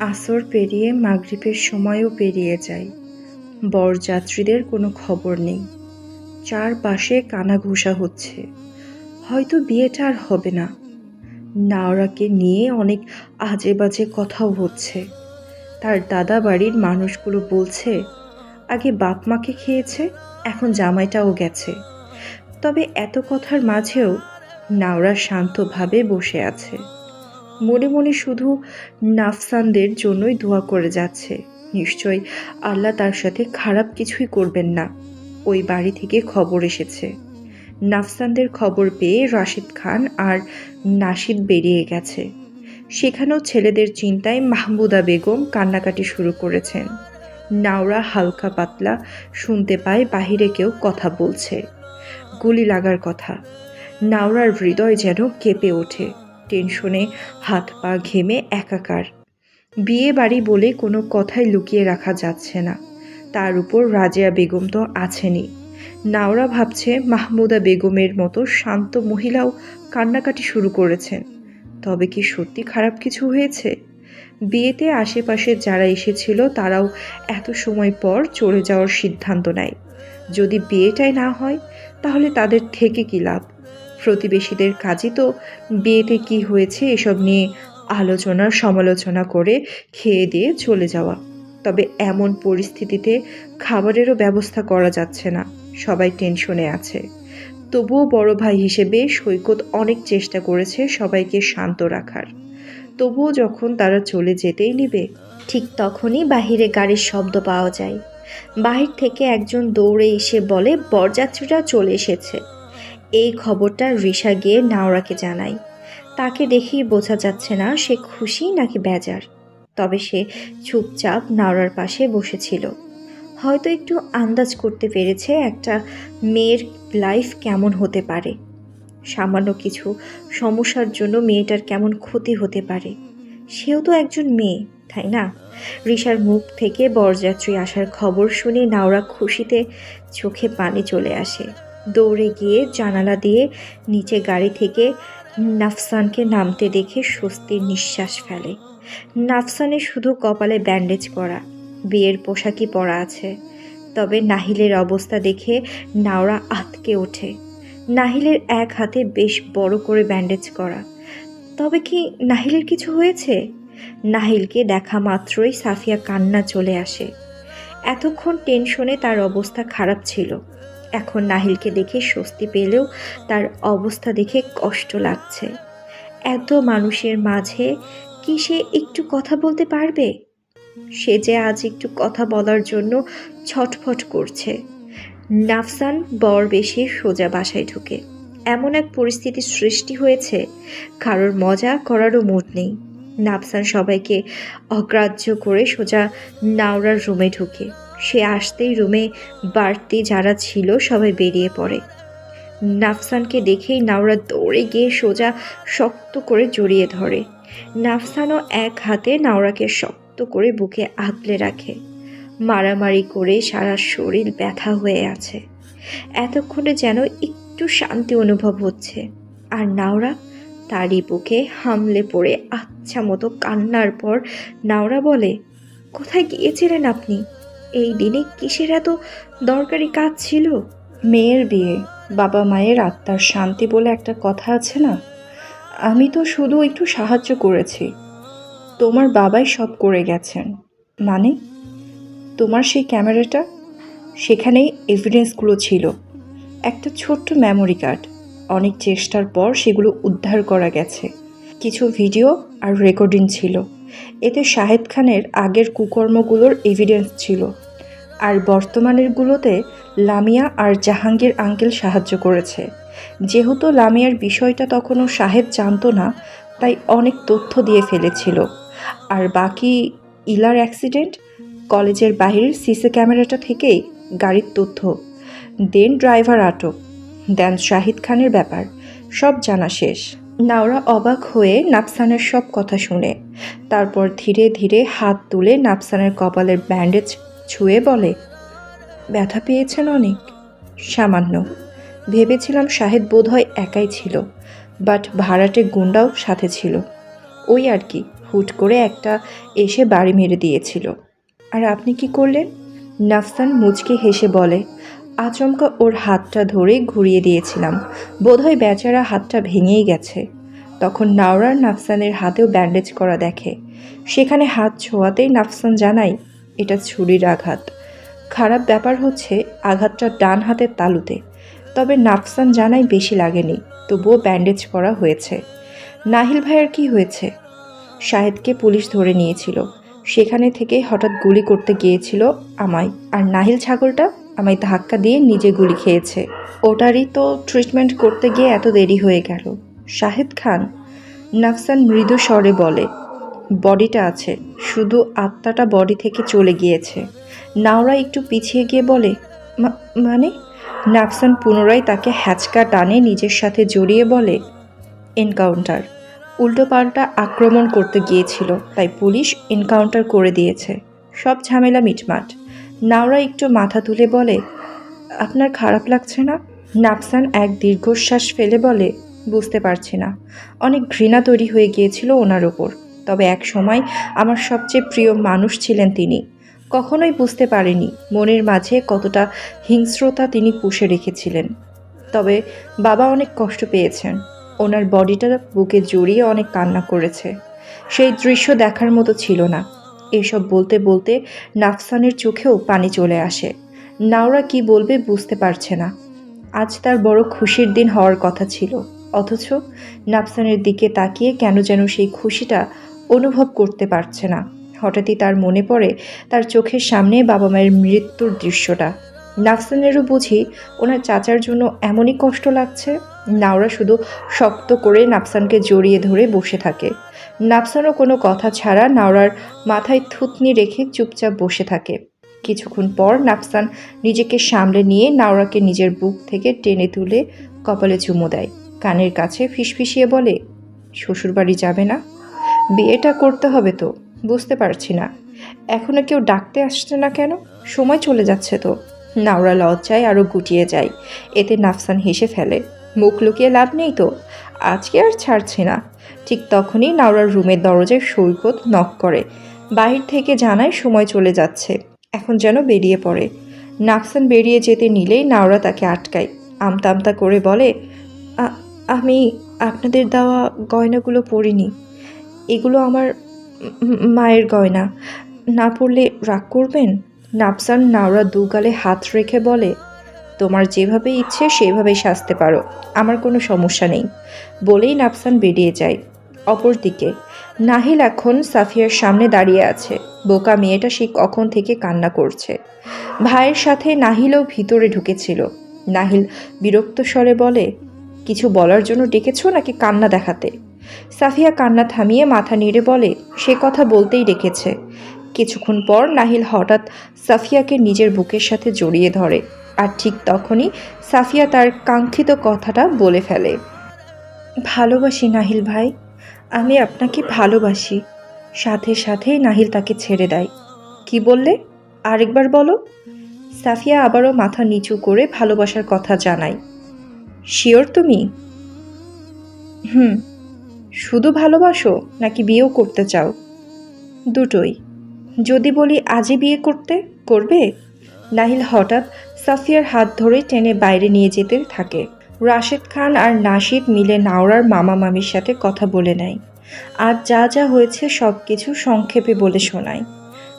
আসর পেরিয়ে মাগরিবের সময়ও পেরিয়ে যায়। বরযাত্রীদের কোনো খবর নেই। চারপাশে কানাঘুষা হচ্ছে। হয়তো বিয়েটা আর হবে না। নাওরাকে নিয়ে অনেক আজে বাজে কথাও হচ্ছে। তার দাদা বাড়ির মানুষগুলো বলছে, আগে বাপ মাকে খেয়েছে, এখন জামাইটাও গেছে। তবে এত কথার মাঝেও নাওরা শান্তভাবে বসে আছে। মনে মনে শুধু নাফসানদের জন্যই দোয়া করে যাচ্ছে। নিশ্চয় আল্লাহ তার সাথে খারাপ কিছুই করবেন না। ওই বাড়ি থেকে খবর এসেছে। নাফসানদের খবর পেয়ে রাশিদ খান আর নাশিদ বেরিয়ে গেছে। সেখানেও ছেলেদের চিন্তায় মাহমুদা বেগম কান্নাকাটি শুরু করেছেন। নাওরা হালকা পাতলা শুনতে পায় বাহিরে কেউ কথা বলছে, গুলি লাগার কথা। নাওরার হৃদয় যেন কেঁপে ওঠে। টেনশনে হাত পা ঘেমে একাকার। বিয়ে বাড়ি বলে কোনো কথাই লুকিয়ে রাখা যাচ্ছে না। তার উপর রাজিয়া বেগম তো আছেনই। নাওরা ভাবছে মাহমুদা বেগমের মতো শান্ত মহিলাও কান্নাকাটি শুরু করেছেন। তবে কি সত্যি খারাপ কিছু হয়েছে? বিয়েতে আশেপাশে যারা এসেছিল তারাও এত সময় পর চলে যাওয়ার সিদ্ধান্ত নেয়। যদি বিয়েটাই না হয় তাহলে তাদের থেকে কি লাভ? প্রতিবেশীদের কাজই তো বিয়েতে কি হয়েছে এসব নিয়ে আলোচনা সমালোচনা করে খেয়ে দিয়ে চলে যাওয়া। তবে এমন পরিস্থিতিতে খাবারেরও ব্যবস্থা করা যাচ্ছে না। সবাই টেনশনে আছে। তবুও বড় ভাই হিসেবে সৈকত অনেক চেষ্টা করেছে সবাইকে শান্ত রাখার। তবুও যখন তারা চলে যেতেই নিবে, ঠিক তখনই বাহিরে গাড়ির শব্দ পাওয়া যায়। বাহির থেকে একজন দৌড়ে এসে বলে বরযাত্রীরা চলে এসেছে। এই খবরটা রিশা গিয়ে নাওরাকে জানায়। তাকে দেখেই বোঝা যাচ্ছে না সে খুশি নাকি বেজার। তবে সে চুপচাপ নাওরার পাশে বসেছিল। হয়তো একটু আন্দাজ করতে পেরেছে একটা মেয়ের লাইফ কেমন হতে পারে। সামান্য কিছু সমস্যার জন্য মেয়েটার কেমন ক্ষতি হতে পারে। সেও তো একজন মেয়ে, তাই না? রিশার মুখ থেকে বরযাত্রী আসার খবর শুনে নাওরা খুশিতে চোখে পানি চলে আসে। দৌড়ে গিয়ে জানালা দিয়ে নিচে গাড়ি থেকে নাফসানকে নামতে দেখে স্বস্তির নিঃশ্বাস ফেলে। নাফসানের শুধু কপালে ব্যান্ডেজ করা, বিয়ের পোশাকই পরা আছে। তবে নাহিলের অবস্থা দেখে নাওরা আঁতকে ওঠে। নাহিলের এক হাতে বেশ বড় করে ব্যান্ডেজ করা। তবে কি নাহিলের কিছু হয়েছে? নাহিলকে দেখা মাত্রই সাফিয়া কান্না চলে আসে। এতক্ষণ টেনশনে তার অবস্থা খারাপ ছিল। এখন নাহিলকে দেখে স্বস্তি পেলেও তার অবস্থা দেখে কষ্ট লাগছে। এত মানুষের মাঝে কি সে একটু কথা বলতে পারবে? সে যে আজ একটু কথা বলার জন্য ছটফট করছে। নাফসান বর বেশি সোজা বাসায় ঢুকে। এমন এক পরিস্থিতি সৃষ্টি হয়েছে, কারোর মজা করারও মুড নেই। নাফসান সবাইকে অগ্রাহ্য করে সোজা নাওরার রুমে ঢুকে। সে আসতেই রুমে বাড়তি যারা ছিল সবাই বেরিয়ে পড়ে। নাফসানকে দেখেই নাওরা দৌড়ে গিয়ে সোজা শক্ত করে জড়িয়ে ধরে। নাফসানও এক হাতে নাওরাকে শক্ত করে বুকে আঁকলে রাখে। মারামারি করে সারা শরীর ব্যথা হয়ে আছে। এতক্ষণে যেন একটু শান্তি অনুভব হচ্ছে। আর নাওরা তারই বুকে হামলে পড়ে আচ্ছা মতো কান্নার পর নাওরা বলে, কোথায় গিয়েছিলেন আপনি? এই দিনে কিসের এত দরকারি কাজ ছিল? মেয়ের বিয়ে, বাবা মায়ের আত্মার শান্তি বলে একটা কথা আছে না? আমি তো শুধু একটু সাহায্য করেছি। তোমার বাবাই সব করে গেছেন। মানে? তোমার সেই ক্যামেরাটা, সেখানেই এভিডেন্সগুলো ছিল। একটা ছোট্ট মেমোরি কার্ড। অনেক চেষ্টার পর সেগুলো উদ্ধার করা গেছে। কিছু ভিডিও আর রেকর্ডিং ছিল। এতে শাহেদ খানের আগের কুকর্মগুলোর এভিডেন্স ছিল। আর বর্তমানেরগুলোতে লামিয়া আর জাহাঙ্গীর আঙ্কেল সাহায্য করেছে। যেহেতু লামিয়ার বিষয়টা তখনও সাহেব জানতো না, তাই অনেক তথ্য দিয়ে ফেলেছিল। আর বাকি ইলার অ্যাক্সিডেন্ট, কলেজের বাইরের সিসি ক্যামেরাটা থেকেই গাড়ির তথ্য, দেন ড্রাইভার আটক, দেন শাহিদ খানের ব্যাপার, সব জানা শেষ। নাওরা অবাক হয়ে নাফসানের সব কথা শুনে। তারপর ধীরে ধীরে হাত তুলে নাফসানের কপালের ব্যান্ডেজ ছুঁয়ে বলে, ব্যথা পেয়েছেন অনেক? সামান্য। ভেবেছিলাম শাহেদ বোধহয় একাই ছিল, বাট ভাড়াটে গুন্ডাও সাথে ছিল। ওই আর কি, হুট করে একটা এসে বাড়ি মেরে দিয়েছিল। আর আপনি কি করলেন? নাফসান মুচকি হেসে বলে, আচমকা ওর হাতটা ধরে ঘুরিয়ে দিয়েছিলাম। বোধহয় বেচারা হাতটা ভেঙেই গেছে। তখন নাওরার নাফসানের হাতেও ব্যান্ডেজ করা দেখে। সেখানে হাত ছোঁয়াতেই নাফসান জানায় এটা ছুরির আঘাত। খারাপ ব্যাপার হচ্ছে আঘাতটা ডান হাতের তালুতে। তবে নাফসান জানায় বেশি লাগেনি, তবুও ব্যান্ডেজ করা হয়েছে। নাহিল ভাইয়ের কি হয়েছে? শাহেদকে পুলিশ ধরে নিয়েছিল। সেখানে থেকে হঠাৎ গুলি করতে গিয়েছিল আমায়, আর নাহিল ছাগলটা আমায় ধাক্কা দিয়ে নিজে গুলি খেয়েছে। ওটারই তো ট্রিটমেন্ট করতে গিয়ে এত দেরি হয়ে গেল। শাহেদ খান? নাফসান মৃদু স্বরে বলে, বডিটা আছে, শুধু আত্মাটা বডি থেকে চলে গিয়েছে। নাওরা একটু পিছিয়ে গিয়ে বলে, মানে? নাফসান পুনরায় তাকে হ্যাচকা টানে নিজের সাথে জড়িয়ে বলে, এনকাউন্টার। উল্টোপাল্টা আক্রমণ করতে গিয়েছিল, তাই পুলিশ এনকাউন্টার করে দিয়েছে। সব ঝামেলা মিটমাট। নাওরা একটু মাথা তুলে বলে, আপনার খারাপ লাগছে না? নাফসান এক দীর্ঘশ্বাস ফেলে বলে, বুঝতে পারছি না। অনেক ঘৃণা তৈরি হয়ে গিয়েছিল ওনার ওপর। তবে এক সময় আমার সবচেয়ে প্রিয় মানুষ ছিলেন তিনি। কখনোই বুঝতে পারিনি মনের মাঝে কতটা হিংস্রতা তিনি পুষে রেখেছিলেন। তবে বাবা অনেক কষ্ট পেয়েছেন। ওনার বডিটা বুকে জড়িয়ে অনেক কান্না করেছে। সেই দৃশ্য দেখার মতো ছিল না। এসব বলতে বলতে নাফসানের চোখেও পানি চলে আসে। নাওরা কি বলবে বুঝতে পারছে না। আজ তার বড় খুশির দিন হওয়ার কথা ছিল, অথচ নাফসানের দিকে তাকিয়ে কেন যেন সেই খুশিটা অনুভব করতে পারছে না। হঠাৎই তার মনে পড়ে তার চোখের সামনে বাবা মায়ের মৃত্যুর দৃশ্যটা। নাফসানেরও বুঝি ওনার চাচার জন্য এমনই কষ্ট লাগছে। নাওরা শুধু শক্ত করে নাফসানকে জড়িয়ে ধরে বসে থাকে। নাফসানও কোনো কথা ছাড়া নাওরার মাথায় থুতনি রেখে চুপচাপ বসে থাকে। কিছুক্ষণ পর নাফসান নিজেকে সামলে নিয়ে নাওরাকে নিজের বুক থেকে টেনে তুলে কপালে চুমো দেয়। কানের কাছে ফিসফিসিয়ে বলে, শ্বশুরবাড়ি যাবে না? বিয়েটা করতে হবে তো। বুঝতে পারছি না এখনো কেউ ডাকতে আসছে না কেন? সময় চলে যাচ্ছে তো। নাওরা লজ্জায় আরও গুটিয়ে যায়। এতে নাফসান হেসে ফেলে, মুখ লুকিয়ে লাভ নেই তো, আজকে আর ছাড়ছি না। ঠিক তখনই নাওরার রুমের দরজায় সৈকত নক করে। বাহির থেকে জানায় সময় চলে যাচ্ছে, এখন যেন বেরিয়ে পড়ে। নাফসান বেরিয়ে যেতে নিলেই নাওরা তাকে আটকায়। আমতা আমতা করে বলে, আমি আপনাদের দেওয়া গয়নাগুলো পরিনি। এগুলো আমার মায়ের গয়না। না পড়লে রাগ করবেন? নাফসান নাওরা দুগালে হাত রেখে বলে, তোমার যেভাবে ইচ্ছে সেভাবেই সাজতে পারো, আমার কোনো সমস্যা নেই। বলেই নাফসান বেরিয়ে যায়। অপরদিকে নাহিল এখন সাফিয়ার সামনে দাঁড়িয়ে আছে। বোকা মেয়েটা সে কখন থেকে কান্না করছে। ভাইয়ের সাথে নাহিলও ভিতরে ঢুকেছিল। নাহিল বিরক্ত স্বরে বলে, কিছু বলার জন্য ডেকেছো নাকি কান্না দেখাতে? সাফিয়া কান্না থামিয়ে মাথা নেড়ে বলে, সে কথা বলতেই ডেকেছে। কিছুক্ষণ পর নাহিল হঠাৎ সাফিয়াকে নিজের বুকের সাথে জড়িয়ে ধরে। আর ঠিক তখনই সাফিয়া তার কাঙ্ক্ষিত কথাটা বলে ফেলে, ভালোবাসি নাহিল ভাই, আমি আপনাকে ভালোবাসি। সাথে সাথেই নাহিল তাকে ছেড়ে দেয়। কি বললে? আরেকবার বলো। সাফিয়া আবারও মাথা নিচু করে ভালোবাসার কথা জানায়। শিওর তুমি? হুম। শুধু ভালোবাসো নাকি বিয়েও করতে চাও? দুটোই। যদি বলি আজই বিয়ে করতে, করবে? নাহিল হঠাৎ সাফিয়ার হাত ধরে টেনে বাইরে নিয়ে যেতে থাকে। রাশেদ খান আর নাশিদ মিলে নাওরার মামা মামির সাথে কথা বলে নেয়। আজ যা যা হয়েছে সব কিছু সংক্ষেপে বলে শোনায়।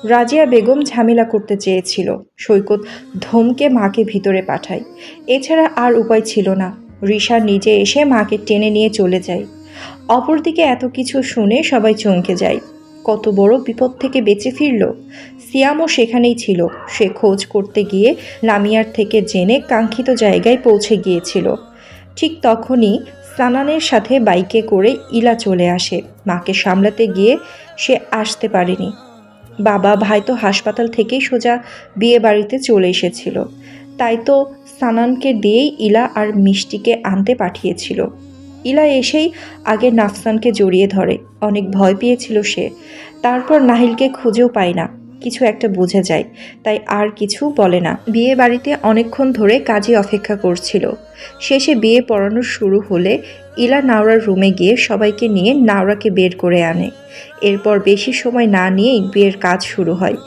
রাজিয়া বেগম ঝামেলা করতে চেয়েছিল। সৈকত ধমকে মাকে ভিতরে পাঠায়। এছাড়া আর উপায় ছিল না। রিশা নিজে এসে মাকে টেনে নিয়ে চলে যায়। অপরদিকে এত কিছু শুনে সবাই চমকে যায়। কত বড় বিপদ থেকে বেঁচে ফিরল। সিয়ামও সেখানেই ছিল। সে খোঁজ করতে গিয়ে লামিয়ার থেকে জেনে কাঙ্ক্ষিত জায়গায় পৌঁছে গিয়েছিল। ঠিক তখনই সানানের সাথে বাইকে করে ইলা চলে আসে। মাকে সামলাতে গিয়ে সে আসতে পারেনি। বাবা ভাই তো হাসপাতাল থেকেই সোজা বিয়ে বাড়িতে চলে এসেছিল। তাই তো সানানকে দিয়েই ইলা আর মিষ্টিকে আনতে পাঠিয়েছিল। ইলা এসেই আগে নাফসানকে জড়িয়ে ধরে। অনেক ভয় পেয়েছিল সে। তারপর নাহিলকে খুঁজেও পায় না। কিছু একটা বোঝা যায়, তাই আর কিছু বলে না। বিয়ে বাড়িতে অনেকক্ষণ ধরে কাজী অপেক্ষা করছিল। শেষে বিয়ে পড়ানো শুরু হলে ইলা নাওরার রুমে গিয়ে সবাইকে নিয়ে নাওরাকে বের করে আনে। এরপর বেশি সময় না নিয়েই বিয়ের কাজ শুরু হয়।